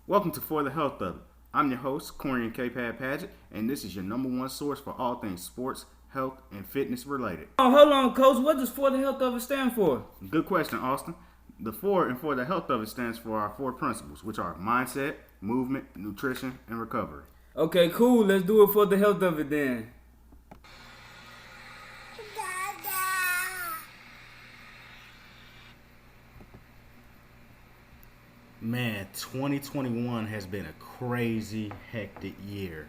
Welcome to For the Health of It. I'm your host, Corian K. Paget, and this is your number one source for all things sports, health, and fitness related. Oh, hold on, Coach. What does For the Health of It stand for? Good question, Austin. The four and For the Health of It stands for our four principles, which are mindset, movement, nutrition, and recovery. Okay, cool. Let's do it for the health of it then. Man, 2021 has been a crazy, hectic year.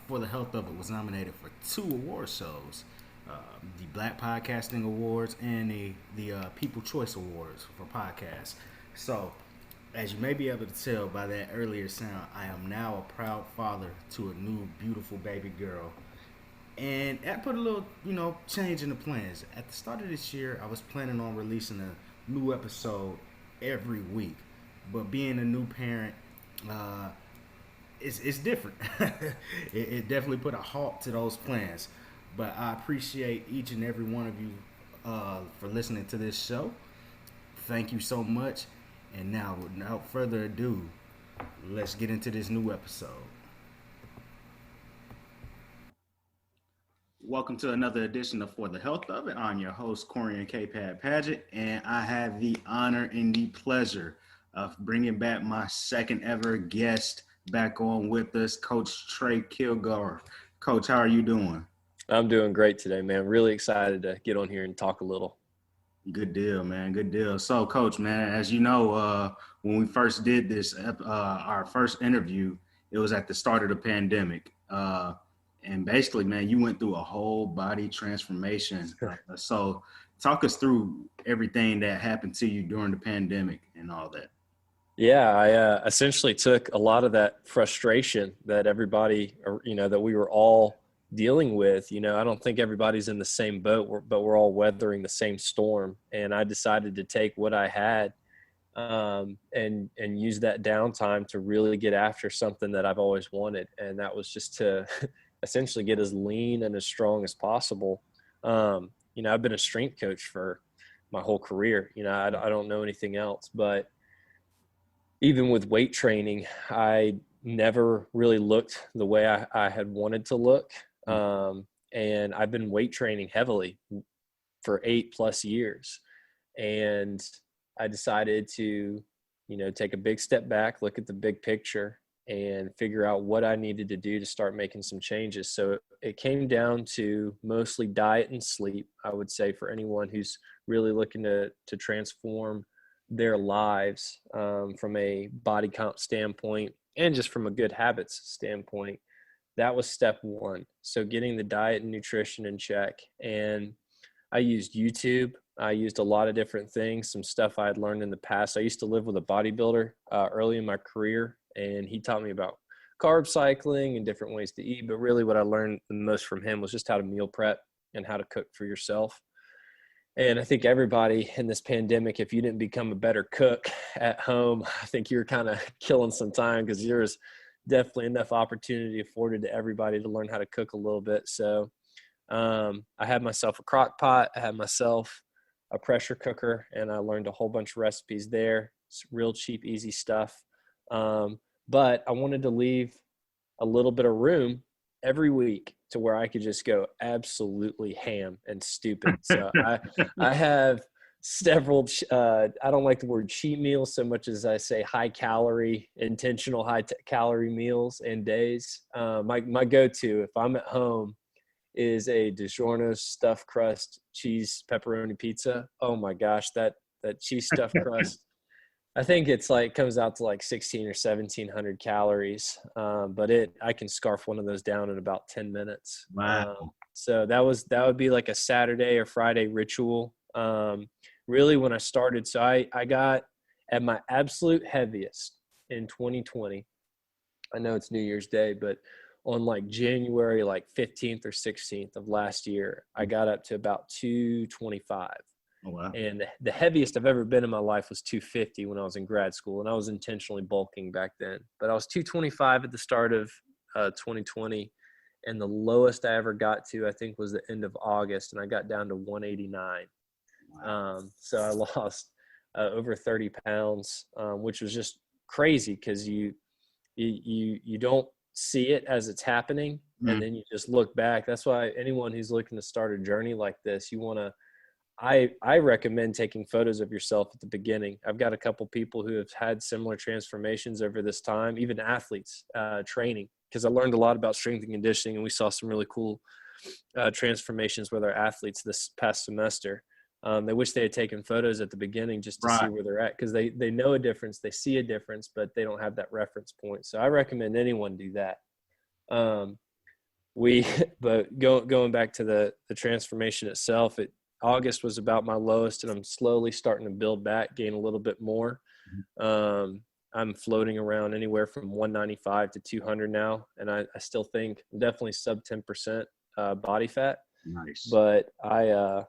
For the Health of It was nominated for two award shows, the Black Podcasting Awards and the People Choice Awards for podcasts. So, as you may be able to tell by that earlier sound, I am now a proud father to a new, beautiful baby girl. And that put a little, change in the plans. At the start of this year, I was planning on releasing a new episode every week. But being a new parent, it's different. it definitely put a halt to those plans. But I appreciate each and every one of you for listening to this show. Thank you so much. And now, without further ado, let's get into this new episode. Welcome to another edition of For the Health of It. I'm your host, Corian K. Paget, and I have the honor and the pleasure of bringing back my second ever guest back on with us, Coach Trey Kilgore. Coach, how are you doing? I'm doing great today, man. Really excited to get on here and talk a little. Good deal, man. Good deal. So, Coach, man, as you know, when we first did this, our first interview, it was at the start of the pandemic. And basically, man, you went through a whole body transformation. So talk us through everything that happened to you during the pandemic and all that. Yeah, I essentially took a lot of that frustration that everybody, that we were all dealing with. I don't think everybody's in the same boat, but we're all weathering the same storm. And I decided to take what I had and use that downtime to really get after something that I've always wanted. And that was just to essentially get as lean and as strong as possible. I've been a strength coach for my whole career. I don't know anything else, but even with weight training, I never really looked the way I had wanted to look. And I've been weight training heavily for 8+ years. And I decided to, take a big step back, look at the big picture, and figure out what I needed to do to start making some changes. So it came down to mostly diet and sleep, I would say, for anyone who's really looking to transform their lives from a body comp standpoint and just from a good habits standpoint. That was step one. So getting the diet and nutrition in check. And I used YouTube. I used a lot of different things, some stuff I had learned in the past. I used to live with a bodybuilder early in my career, and he taught me about carb cycling and different ways to eat. But really what I learned the most from him was just how to meal prep and how to cook for yourself. And I think everybody in this pandemic, if you didn't become a better cook at home, I think you're kind of killing some time, because there's definitely enough opportunity afforded to everybody to learn how to cook a little bit. So I had myself a crock pot. I had myself a pressure cooker, and I learned a whole bunch of recipes there. It's real cheap, easy stuff. But I wanted to leave a little bit of room every week to where I could just go absolutely ham and stupid. So I have several, I don't like the word cheat meals so much as I say high calorie, intentional calorie meals and days. My go-to if I'm at home is a DiGiorno stuffed crust cheese pepperoni pizza. Oh my gosh, that cheese stuffed crust. I think it's comes out to 16 or 1700 calories. But I can scarf one of those down in about 10 minutes. Wow. So that would be like a Saturday or Friday ritual. Really when I started, so I got at my absolute heaviest in 2020. I know it's New Year's Day, but on January 15th or 16th of last year, I got up to about 225. Oh, wow. And the heaviest I've ever been in my life was 250 when I was in grad school, and I was intentionally bulking back then. But I was 225 at the start of 2020, and the lowest I ever got to, I think, was the end of August, and I got down to 189. Wow. So I lost over 30 pounds, which was just crazy because you don't see it as it's happening, and then you just look back. That's why anyone who's looking to start a journey like this, you want to, I recommend taking photos of yourself at the beginning. I've got a couple people who have had similar transformations over this time, even athletes training, because I learned a lot about strength and conditioning, and we saw some really cool transformations with our athletes this past semester. They wish they had taken photos at the beginning just to see where they're at, because they know a difference, they see a difference, but they don't have that reference point. So I recommend anyone do that. But going back to the transformation itself, August was about my lowest, and I'm slowly starting to build back, gain a little bit more. I'm floating around anywhere from 195 to 200 now, and I still think I'm definitely sub 10% body fat. Nice. But I'm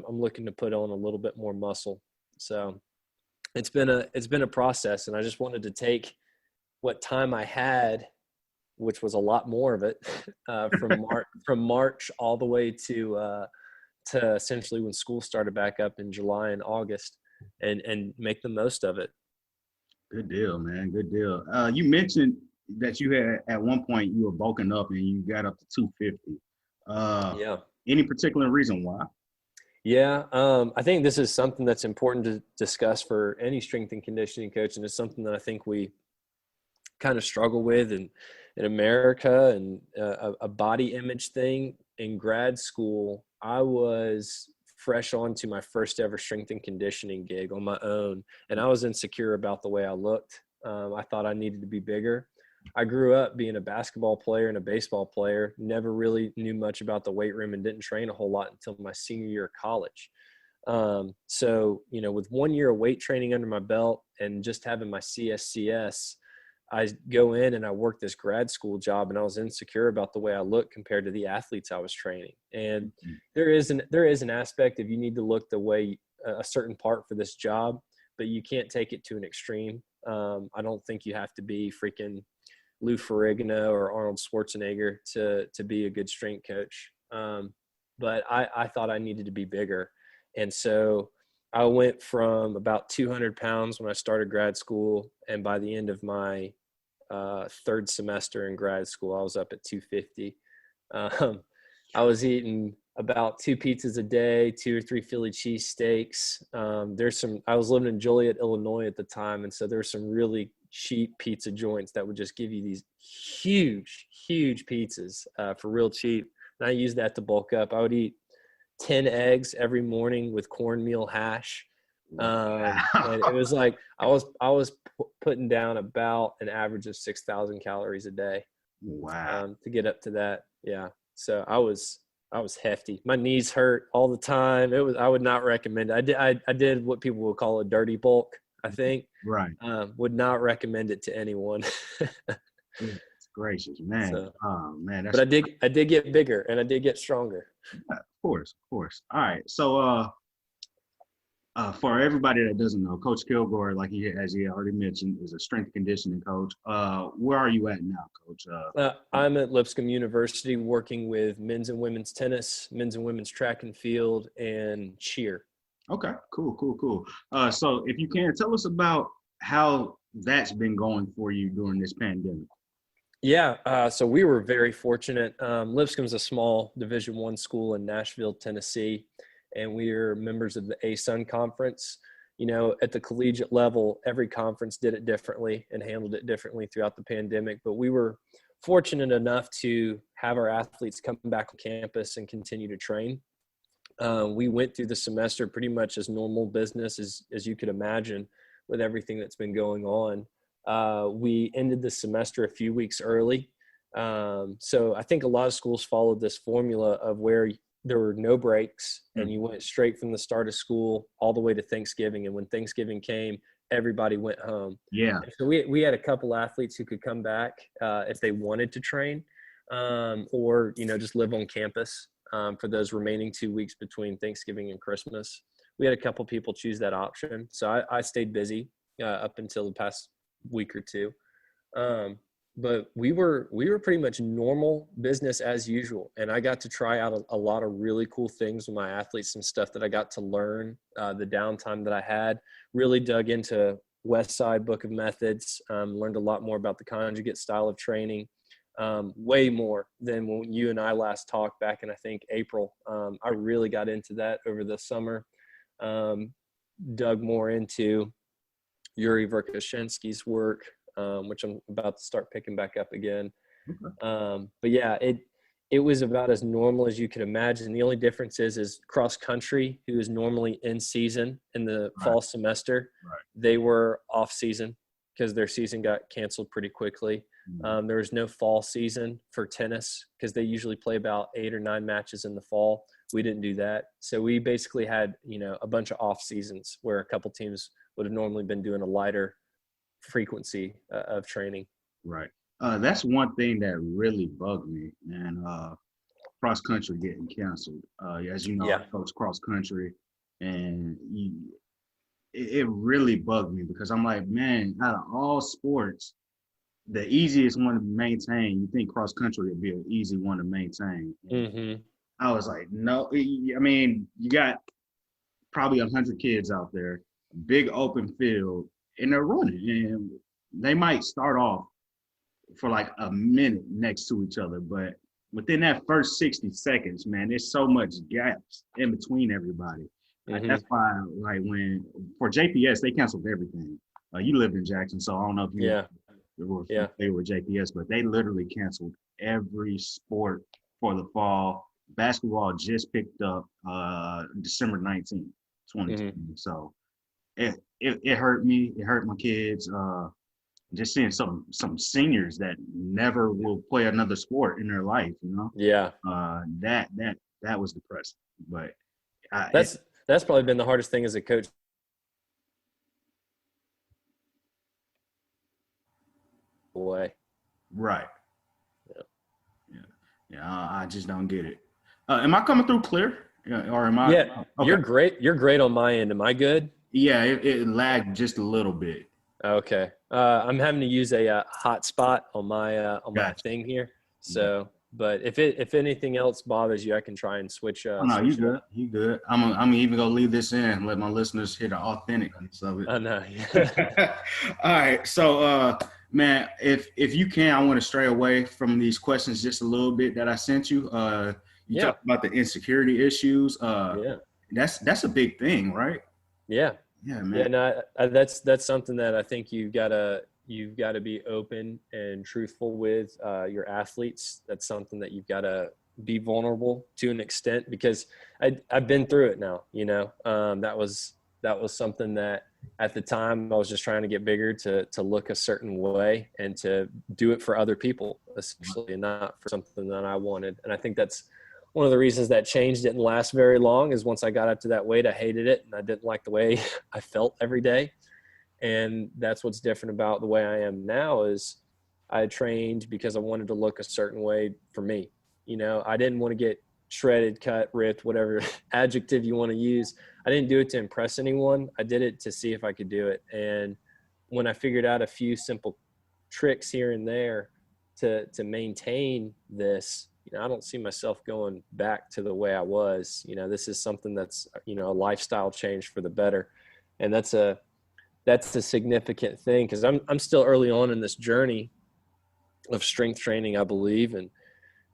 looking to put on a little bit more muscle. So it's been a process, and I just wanted to take what time I had, which was a lot more of it, from March all the way to essentially when school started back up in July and August, and make the most of it. Good deal, man. Good deal. You mentioned that you had at one point you were bulking up and you got up to 250. Yeah. Any particular reason why? Yeah. I think this is something that's important to discuss for any strength and conditioning coach. And it's something that I think we kind of struggle with in America, and a body image thing. In grad school, I was fresh onto my first ever strength and conditioning gig on my own, and I was insecure about the way I looked. I thought I needed to be bigger. I grew up being a basketball player and a baseball player, never really knew much about the weight room, and didn't train a whole lot until my senior year of college. So, with 1 year of weight training under my belt and just having my CSCS, I go in and I work this grad school job, and I was insecure about the way I look compared to the athletes I was training. And there is an aspect of you need to look the way a certain part for this job, but you can't take it to an extreme. I don't think you have to be freaking Lou Ferrigno or Arnold Schwarzenegger to be a good strength coach. But I thought I needed to be bigger. And so I went from about 200 pounds when I started grad school, and by the end of my third semester in grad school, I was up at 250. I was eating about 2 pizzas a day, 2 or 3 Philly cheesesteaks. I was living in Joliet, Illinois at the time, and so there's some really cheap pizza joints that would just give you these huge, huge pizzas for real cheap. And I used that to bulk up. I would eat 10 eggs every morning with cornmeal hash. And it was like I was putting down about an average of 6,000 calories a day. Wow. To get up to that. Yeah. So I was hefty. My knees hurt all the time. I would not recommend it. I did what people would call a dirty bulk, I think. Right. Would not recommend it to anyone. Goodness gracious, man. So, oh man. But I did get bigger, and I did get stronger. Of course. All right. So for everybody that doesn't know, Coach Kilgore, as he already mentioned, is a strength conditioning coach. Where are you at now, Coach? I'm at Lipscomb University working with men's and women's tennis, men's and women's track and field, and cheer. Okay, cool. So if you can, tell us about how that's been going for you during this pandemic. Yeah, so we were very fortunate. Lipscomb's a small Division I school in Nashville, Tennessee, and we are members of the ASUN conference. At the collegiate level, every conference did it differently and handled it differently throughout the pandemic, but we were fortunate enough to have our athletes come back on campus and continue to train. We went through the semester pretty much as normal business as you could imagine with everything that's been going on. We ended the semester a few weeks early. So I think a lot of schools followed this formula of where there were no breaks and you went straight from the start of school all the way to Thanksgiving. And when Thanksgiving came, everybody went home. Yeah. And so we had a couple athletes who could come back if they wanted to train or, just live on campus for those remaining 2 weeks between Thanksgiving and Christmas. We had a couple people choose that option. So I stayed busy up until the past week or two. But we were pretty much normal business as usual. And I got to try out a lot of really cool things with my athletes and stuff that I got to learn. The downtime that I had really dug into West Side book of methods. Learned a lot more about the conjugate style of training, way more than when you and I last talked back in, I think, April. I really got into that over the summer, dug more into Yuri Verkhoshansky's work, which I'm about to start picking back up again. But yeah, it was about as normal as you could imagine. The only difference is cross country, who is normally in season in the fall semester, they were off season because their season got canceled pretty quickly. There was no fall season for tennis because they usually play about 8 or 9 matches in the fall. We didn't do that. So we basically had, a bunch of off seasons where a couple teams would have normally been doing a lighter frequency of training. Right. That's one thing that really bugged me, man. Cross country getting canceled. As you know, I coach cross country, and it really bugged me because I'm like, man, out of all sports, the easiest one to maintain, you think cross country would be an easy one to maintain. Mm-hmm. I was like, no. I mean, you got probably 100 kids out there, big open field, and they're running, and they might start off for like a minute next to each other, but within that first 60 seconds, man, there's so much gaps in between everybody. That's why, like, for JPS, they canceled everything. You lived in Jackson, so I don't know if you were JPS, but they literally canceled every sport for the fall. Basketball just picked up December 19th, 2020. So it hurt me. It hurt my kids. Just seeing some seniors that never will play another sport in their life, that was depressing. But that's probably been the hardest thing as a coach. Away. Right. Yeah. I just don't get it. Am I coming through clear? Or am I? Yeah. Okay. You're great. You're great on my end. Am I good? Yeah. It lagged just a little bit. Okay. I'm having to use a hotspot on my thing here. So, but if anything else bothers you, I can try and switch. No, you good. You good. I'm even gonna leave this in and let my listeners hear the authenticness of it. I know. All right. So, man, if you can, I want to stray away from these questions just a little bit that I sent you. You talked about the insecurity issues. That's a big thing, right? Yeah. Yeah, man. Yeah, no, that's something that I think you've got to be open and truthful with your athletes. That's something that you've got to be vulnerable to an extent, because I've been through it now. That was something that at the time I was just trying to get bigger, to look a certain way and to do it for other people, essentially, and not for something that I wanted. And I think that's one of the reasons that change didn't last very long, is once I got up to that weight, I hated it and I didn't like the way I felt every day. And that's what's different about the way I am now, is I trained because I wanted to look a certain way for me. I didn't want to get shredded, cut, ripped, whatever adjective you want to use. I didn't do it to impress anyone. I did it to see if I could do it. And when I figured out a few simple tricks here and there to maintain this, I don't see myself going back to the way I was. This is something that's, a lifestyle change for the better. And that's a significant thing, because I'm still early on in this journey of strength training, I believe, and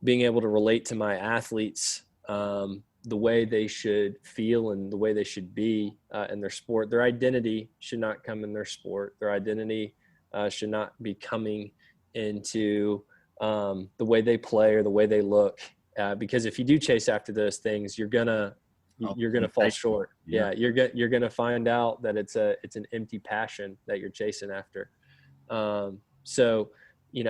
being able to relate to my athletes the way they should feel and the way they should be in their sport. Their identity should not come in their sport. Their identity should not be coming into the way they play or the way they look, because if you do chase after those things, you're gonna fall short. Yeah, you're gonna find out that it's an empty passion that you're chasing after. So,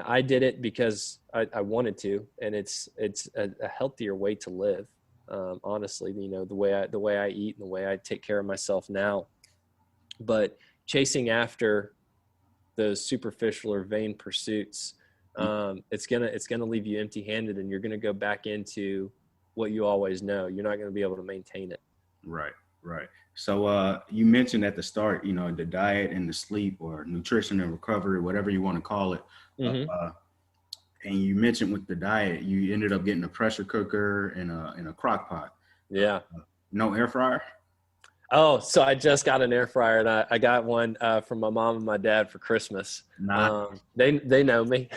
I did it because I wanted to, and it's a healthier way to live. Honestly, the way I eat and the way I take care of myself now. But chasing after those superficial or vain pursuits, it's gonna leave you empty-handed, and you're gonna go back into what you always know. You're not gonna be able to maintain it. Right. So you mentioned at the start, the diet and the sleep, or nutrition and recovery, whatever you want to call it. And you mentioned with the diet, you ended up getting a pressure cooker and a crock pot. Yeah. No air fryer? Oh, so I just got an air fryer, and I got one from my mom and my dad for Christmas. Nah. They know me.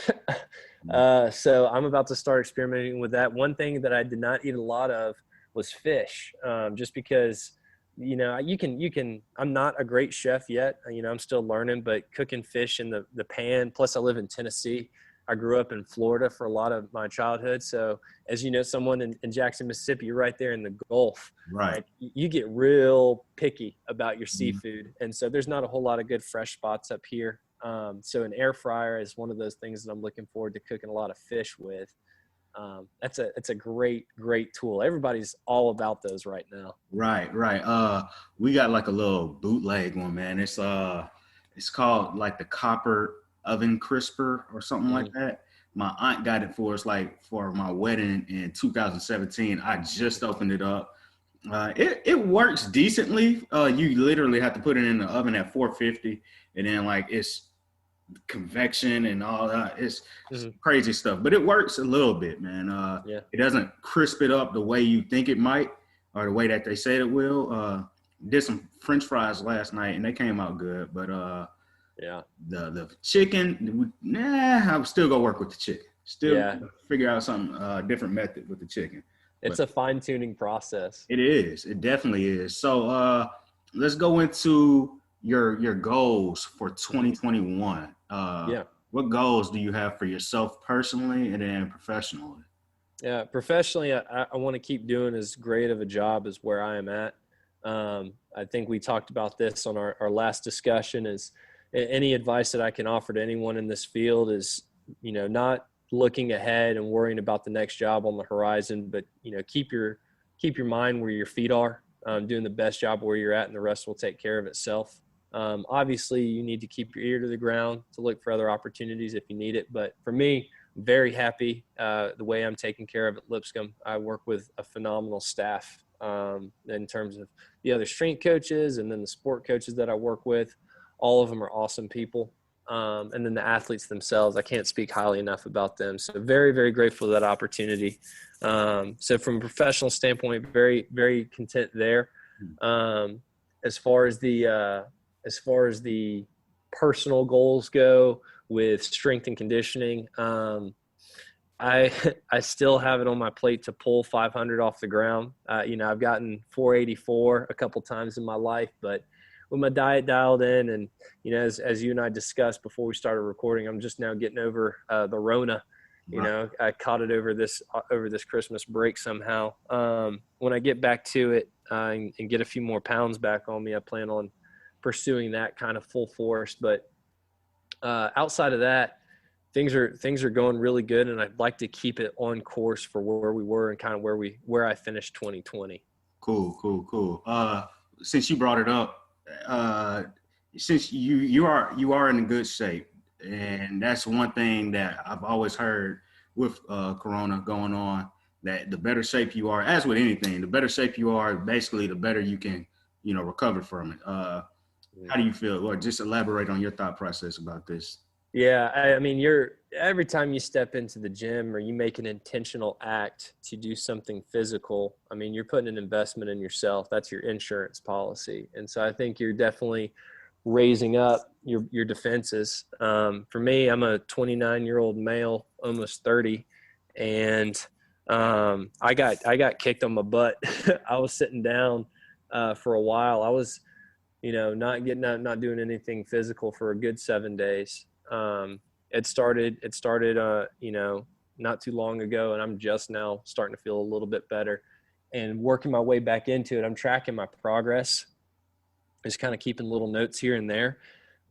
So I'm about to start experimenting with that. One thing that I did not eat a lot of was fish, just because, you can. I'm not a great chef yet. I'm still learning, but cooking fish in the pan. Plus, I live in Tennessee. I grew up in Florida for a lot of my childhood. So, as you know, someone in Jackson, Mississippi, you're right there in the Gulf. Right. Like, you get real picky about your Mhm. seafood, and so there's not a whole lot of good fresh spots up here. So an air fryer is one of those things that I'm looking forward to cooking a lot of fish with. It's a great tool. Everybody's all about those right now. Right, right. We got like a little bootleg one, man. It's called like the copper oven crisper or something like Mhm. that. My aunt got it for us like for my wedding in 2017. I just opened it up. It works decently. You literally have to put it in the oven at 450, and then like it's convection and all that. It's Mhm. crazy stuff, but it works a little bit, man. Yeah. It doesn't crisp it up the way you think it might or the way that they said it will. Did some French fries last night and they came out good, but Yeah. the chicken, nah, I would still go work with the chicken. Still Yeah. figure out some different method with the chicken. But It's a fine tuning process. it is. It definitely is. So let's go into your goals for Mhm. 2021. Yeah. What goals do you have for yourself personally and then professionally? Yeah, professionally, I want to keep doing as great of a job as where I am at. I think we talked about this on our last discussion. Is any advice that I can offer to anyone in this field is, not looking ahead and worrying about the next job on the horizon, but keep your mind where your feet are, doing the best job where you're at, and the rest will take care of itself. Obviously, you need to keep your ear to the ground to look for other opportunities if you need it. But for me, very happy the way I'm taken care of at Lipscomb. I work with a phenomenal staff in terms of the other strength coaches and then the sport coaches that I work with. All of them are awesome people. And then the athletes themselves, I can't speak highly enough about them. So very, very grateful for that opportunity. So from a professional standpoint, very, very content there. Um, as far as the personal goals go, with strength and conditioning. I I still have it on my plate to pull 500 off the ground. I've gotten 484 a couple times in my life, but with my diet dialed in, and as you and I discussed before we started recording, I'm just now getting over the Rona. Right. I caught it over this Christmas break somehow. When I get back to it and get a few more pounds back on me, I plan on pursuing that kind of full force. But outside of that, things are going really good, and I'd like to keep it on course for where we were and kind of where I finished 2020. Cool, cool, cool. Since you brought it up, uh, since you are in good shape, and that's one thing that I've always heard with Corona going on. That the better shape you are, as with anything, the better shape you are, basically the better you can, recover from it. How do you feel? Or just elaborate on your thought process about this. Yeah, I mean, you're every time you step into the gym or you make an intentional act to do something physical, I mean, you're putting an investment in yourself. That's your insurance policy. And so I think you're definitely raising up your defenses. For me, I'm a 29-year-old male, almost 30, and I got kicked on my butt. I was sitting down for a while. I was not getting out, not doing anything physical for a good 7 days. It started, not too long ago, and I'm just now starting to feel a little bit better and working my way back into it. I'm tracking my progress, just kind of keeping little notes here and there.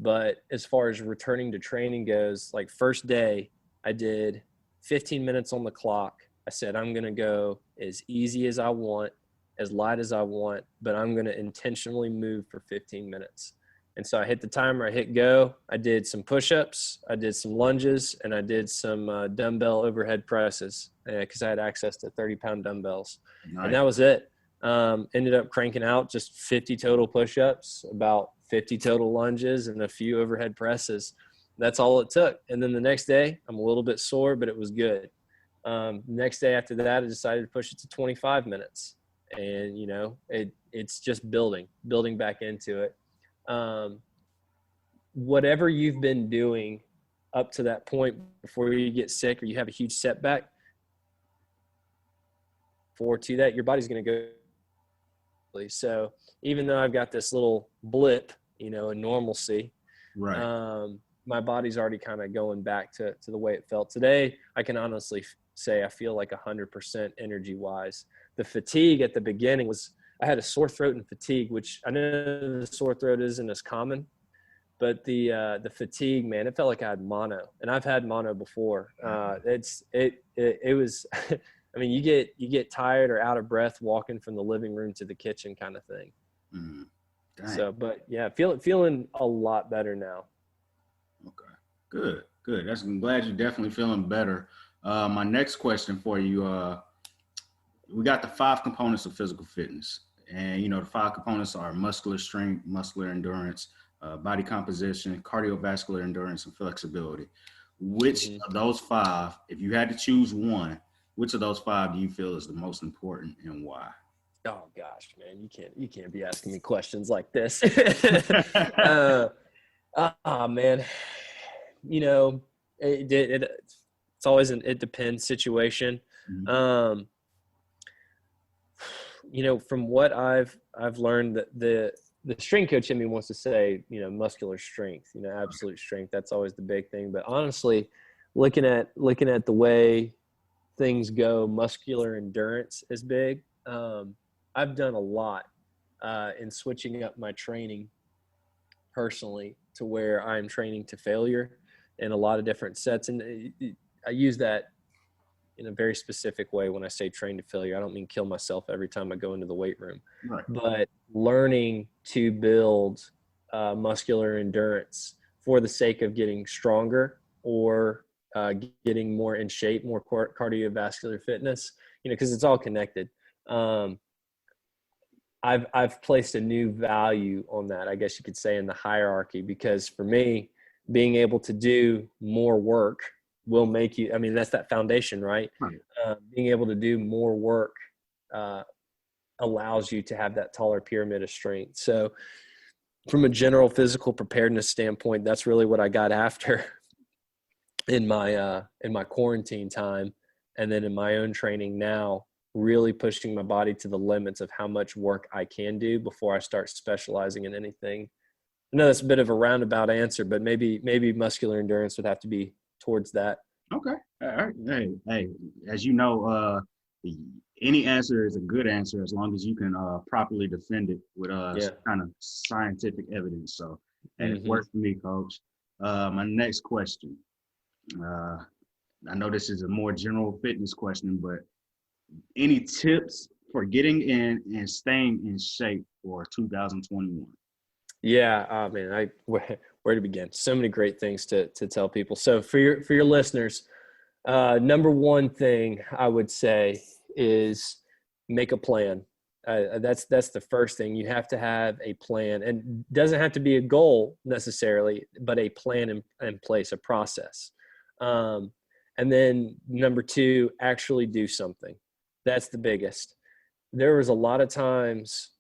But as far as returning to training goes, like first day, I did 15 minutes on the clock. I said, I'm going to go as easy as I want, as light as I want, but I'm going to intentionally move for 15 minutes. And so I hit the timer, I hit go. I did some push-ups, I did some lunges, and I did some dumbbell overhead presses because I had access to 30-pound dumbbells. And Nice. that was it. Ended up cranking out just 50 total push-ups, about 50 total lunges, and a few overhead presses. That's all it took. And then the next day, I'm a little bit sore, but it was good. Next day after that, I decided to push it to 25 minutes. And, it's just building back into it. Whatever you've been doing up to that point before you get sick or you have a huge setback, forward to that, your body's going to go. So even though I've got this little blip, in normalcy, Right. My body's already kind of going back to the way it felt today. I can honestly say I feel like 100% energy wise. The fatigue at the beginning I had a sore throat and fatigue, which I know the sore throat isn't as common, but the fatigue, man, it felt like I had mono, and I've had mono before. It was, I mean, you get tired or out of breath walking from the living room to the kitchen kind of thing. Mm. So, but yeah, feeling a lot better now. Okay, good. I'm glad you're definitely feeling better. My next question for you, we got the 5 components of physical fitness, and the 5 components are muscular strength, muscular endurance, body composition, cardiovascular endurance, and flexibility. Which of those 5, if you had to choose one, which of those 5 do you feel is the most important, and why? Oh gosh, man, you can't be asking me questions like this. Man, it's always an it depends situation. Mm-hmm. From what I've learned, that the strength coach in me wants to say, muscular strength, absolute strength. That's always the big thing. But honestly, looking at the way things go, muscular endurance is big. I've done a lot in switching up my training personally to where I'm training to failure in a lot of different sets. And I use that in a very specific way when I say train to failure. I don't mean kill myself every time I go into the weight room, Right. but learning to build muscular endurance for the sake of getting stronger or getting more in shape, more cardiovascular fitness, because it's all connected. I've placed a new value on that, I guess you could say, in the hierarchy, because for me, being able to do more work will make you, I mean, that's that foundation, right? Right. Being able to do more work allows you to have that taller pyramid of strength. So from a general physical preparedness standpoint, that's really what I got after in my quarantine time. And then in my own training now, really pushing my body to the limits of how much work I can do before I start specializing in anything. I know that's a bit of a roundabout answer, but maybe muscular endurance would have to be towards that. Okay. All right. Hey, as you know, any answer is a good answer as long as you can properly defend it with some kind of scientific evidence. So it worked for me, Coach. My next question. I know this is a more general fitness question, but any tips for getting in and staying in shape for 2021? Yeah, man, where to begin? So many great things to tell people. So for your listeners, number one thing I would say is make a plan. That's the first thing. You have to have a plan, and doesn't have to be a goal necessarily, but a plan in place, a process. And then number 2, actually do something. That's the biggest. There was a lot of times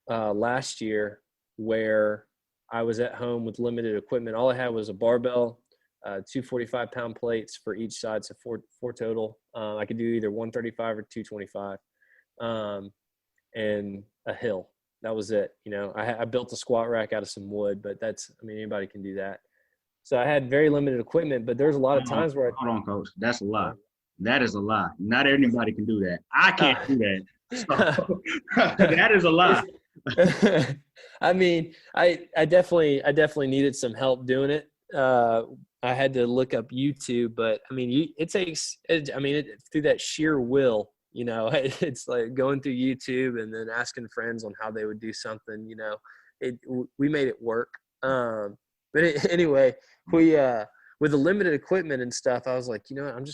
last year where I was at home with limited equipment. All I had was a barbell, 2 45-pound plates for each side, so four total. I could do either 135 or 225, and a hill. That was it. I built a squat rack out of some wood, but anybody can do that. So I had very limited equipment, but there's a lot of times where hold on, Coach. That's a lie. That is a lie. Not anybody can do that. I can't do that. So, that is a lie. I mean, I definitely needed some help doing it. I had to look up YouTube, but I mean, through that sheer will, it's like going through YouTube and then asking friends on how they would do something, we made it work. Anyway, we, with the limited equipment and stuff, I was like, I'm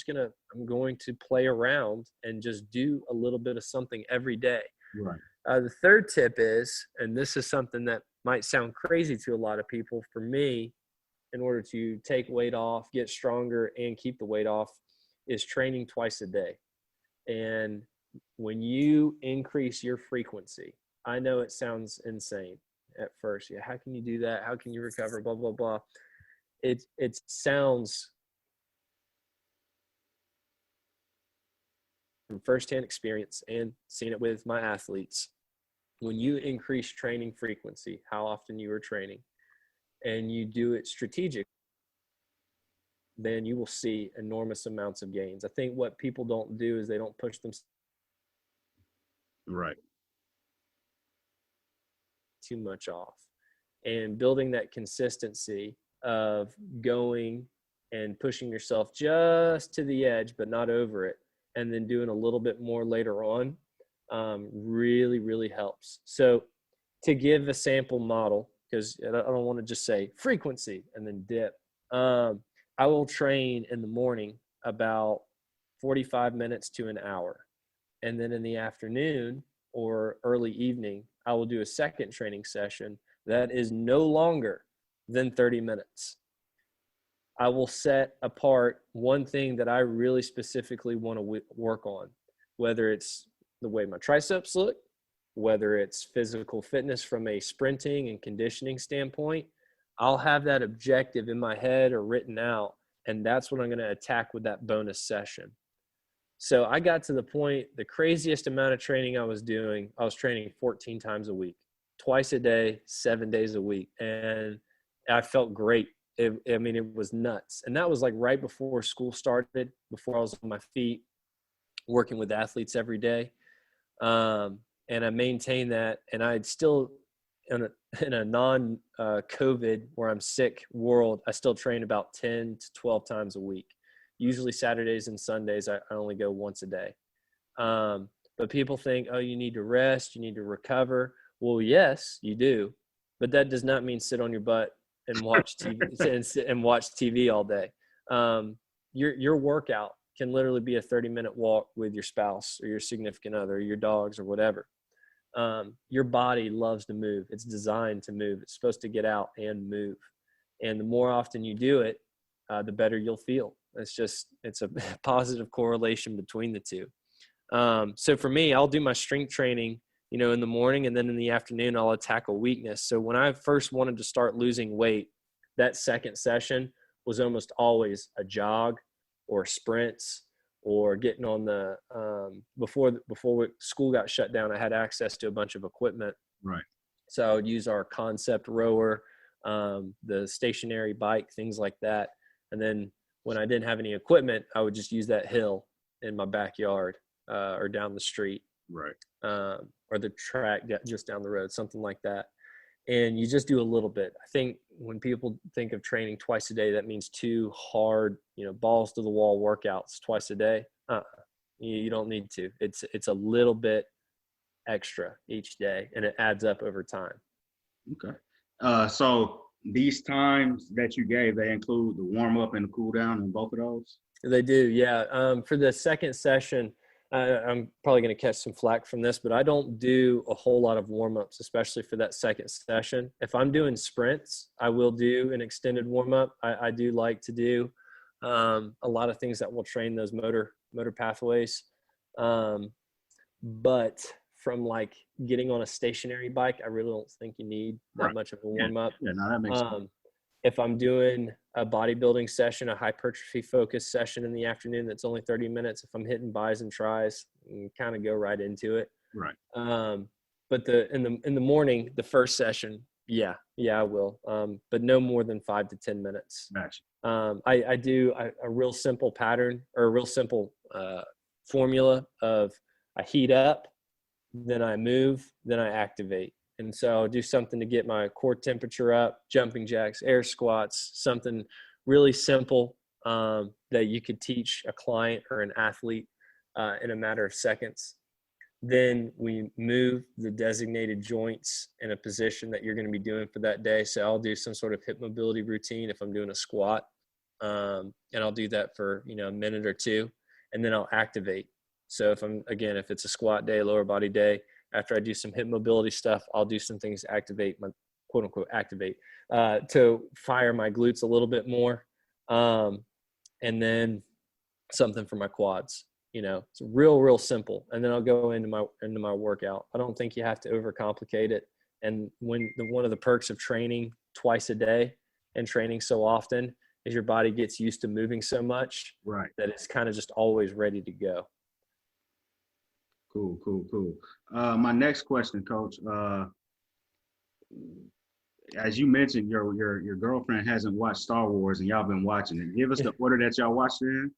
going to play around and just do a little bit of something every day. Right. The third tip is, and this is something that might sound crazy to a lot of people, for me, in order to take weight off, get stronger, and keep the weight off, is training twice a day. And when you increase your frequency, I know it sounds insane at first. Yeah, how can you do that? How can you recover? Blah, blah, blah. It sounds, from firsthand experience and seeing it with my athletes, when you increase training frequency, how often you are training, and you do it strategic, then you will see enormous amounts of gains. I think what people don't do is they don't push themselves Right. too much off. And building that consistency of going and pushing yourself just to the edge, but not over it, and then doing a little bit more later on, really, really helps. So to give a sample model, because I don't want to just say frequency and then dip, I will train in the morning about 45 minutes to an hour. And then in the afternoon or early evening, I will do a second training session that is no longer than 30 minutes. I will set apart one thing that I really specifically want to work on, whether it's the way my triceps look, whether it's physical fitness from a sprinting and conditioning standpoint. I'll have that objective in my head or written out, and that's what I'm going to attack with that bonus session. So I got to the point, the craziest amount of training I was doing, I was training 14 times a week, twice a day, 7 days a week. And I felt great. It was nuts. And that was like right before school started, before I was on my feet, working with athletes every day. And I maintained that. And I'd still, in a non-COVID where I'm sick world, I still train about 10 to 12 times a week. Usually Saturdays and Sundays, I only go once a day. But people think, oh, you need to rest, you need to recover. Well, yes, you do. But that does not mean sit on your butt and watch TV and watch TV all day. Your workout can literally be a 30-minute walk with your spouse or your significant other, or your dogs or whatever. Your body loves to move. It's designed to move. It's supposed to get out and move. And the more often you do it, the better you'll feel. It's a positive correlation between the two. So for me, I'll do my strength training, in the morning, and then in the afternoon, I'll attack a weakness. So when I first wanted to start losing weight, that second session was almost always a jog or sprints or getting on the, before school got shut down, I had access to a bunch of equipment. Right. So I would use our concept rower, the stationary bike, things like that. And then when I didn't have any equipment, I would just use that hill in my backyard, or down the street. Right. Or the track just down the road, something like that. And you just do a little bit. I think when people think of training twice a day, that means 2 hard, balls to the wall workouts twice a day. You don't need to. It's a little bit extra each day, and it adds up over time. Okay. So these times that you gave, they include the warm up and the cool down in both of those? They do, yeah. For the second session, I'm probably going to catch some flack from this, but I don't do a whole lot of warm-ups, especially for that second session. If I'm doing sprints, I will do an extended warm-up. I do like to do a lot of things that will train those motor pathways. But from like getting on a stationary bike, I really don't think you need that much of a warm-up. Yeah, no, that makes sense. If I'm doing a bodybuilding session, a hypertrophy focused session in the afternoon, that's only 30 minutes. If I'm hitting bis and tris, kind of go right into it. Right. But in the morning, the first session, yeah, I will. But no more than 5 to 10 minutes. Gotcha. I do a real simple pattern, or a real simple formula of I heat up, then I move, then I activate. And so I'll do something to get my core temperature up, jumping jacks, air squats, something really simple that you could teach a client or an athlete in a matter of seconds. Then we move the designated joints in a position that you're going to be doing for that day. So I'll do some sort of hip mobility routine if I'm doing a squat. And I'll do that for, a minute or two, and then I'll activate. So if it's a squat day, lower body day, after I do some hip mobility stuff, I'll do some things to activate my quote unquote to fire my glutes a little bit more. And then something for my quads. it's real simple. And then I'll go into my workout. I don't think you have to overcomplicate it. And one of the perks of training twice a day and training so often is your body gets used to moving so much that it's kind of just always ready to go. Cool. My next question, Coach. As you mentioned, your girlfriend hasn't watched Star Wars, and y'all been watching it. Give us the order that y'all watched it in.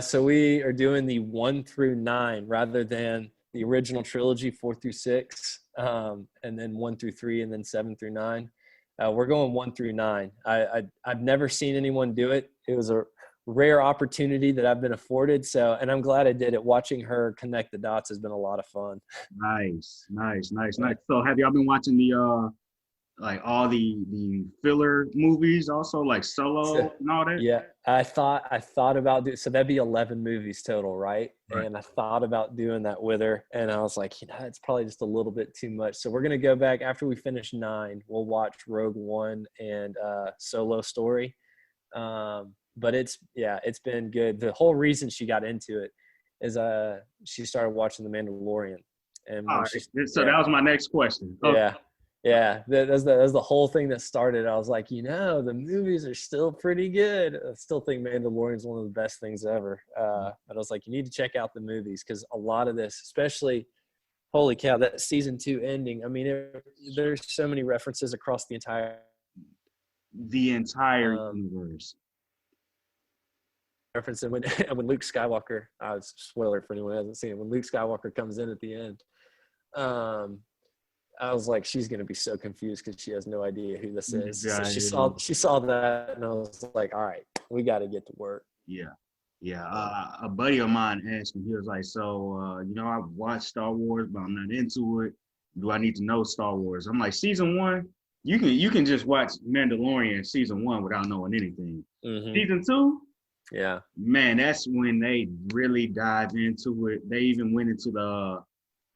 So we are doing the 1 through 9 rather than the original trilogy 4 through 6, and then 1 through 3, and then 7 through 9. We're going 1 through 9. I've never seen anyone do it. It was a rare opportunity that I've been afforded. And I'm glad I did it. Watching her connect the dots has been a lot of fun. Nice. So have y'all been watching the like all the filler movies also, like Solo and all that? Yeah, I thought about doing, so that'd be 11 movies total, right? And I thought about doing that with her, and I was like, it's probably just a little bit too much. So we're gonna go back after we finish 9. We'll watch Rogue One and Solo Story. But it's been good. The whole reason she got into it is she started watching The Mandalorian, and that was my next question. Okay. Yeah, that's the whole thing that started. I was like, the movies are still pretty good. I still think Mandalorian is one of the best things ever. But I was like, you need to check out the movies, because a lot of this, especially, holy cow, that season 2 ending. I mean, there's so many references across the entire universe. Reference when Luke Skywalker. Spoiler for anyone who hasn't seen it. When Luke Skywalker comes in at the end. I was like, she's going to be so confused because she has no idea who this is. So she saw that, and I was like, all right, we got to get to work. Yeah. A buddy of mine asked me, he was like, so, I've watched Star Wars, but I'm not into it. Do I need to know Star Wars? I'm like, season 1, you can just watch Mandalorian season 1 without knowing anything. Mm-hmm. Season 2? Yeah. Man, that's when they really dive into it. They even went into the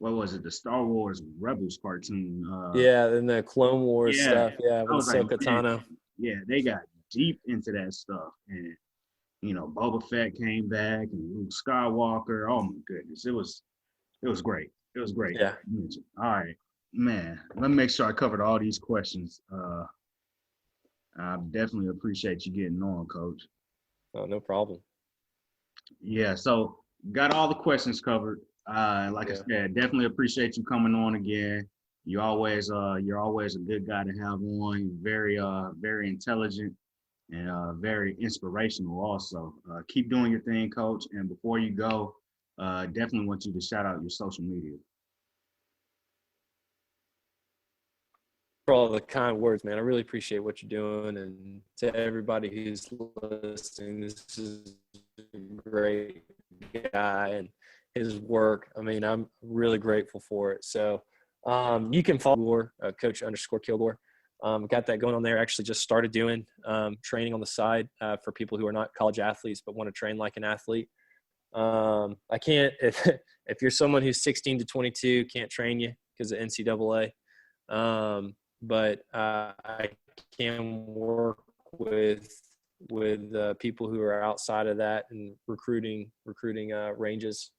the Star Wars Rebels cartoon. And the Clone Wars stuff. Yeah, with Ahsoka Tano. Yeah, they got deep into that stuff. And, Boba Fett came back, and Luke Skywalker. Oh, my goodness. It was great. It was great. Yeah. All right, man. Let me make sure I covered all these questions. I definitely appreciate you getting on, Coach. Oh, no problem. Yeah, so got all the questions covered. I said, definitely appreciate you coming on again. You're always a good guy to have on. Very very intelligent and very inspirational also. Keep doing your thing, Coach. And before you go, definitely want you to shout out your social media. For all the kind words, man. I really appreciate what you're doing. And to everybody who's listening, this is a great guy, and his work, I mean, I'm really grateful for it. So you can follow Coach_Kilgore. Got that going on there. Actually just started doing training on the side for people who are not college athletes but want to train like an athlete. I can't, if you're someone who's 16 to 22, can't train you because of NCAA. But I can work with people who are outside of that and recruiting ranges.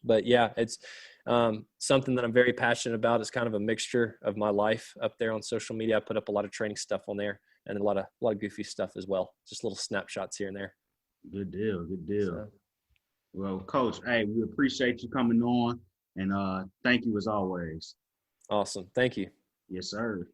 But yeah, it's something that I'm very passionate about. It's kind of a mixture of my life up there on social media. I put up a lot of training stuff on there and a lot of goofy stuff as well. Just little snapshots here and there. Good deal. So. Well, Coach, hey, we appreciate you coming on, and thank you as always. Awesome. Thank you. Yes, sir.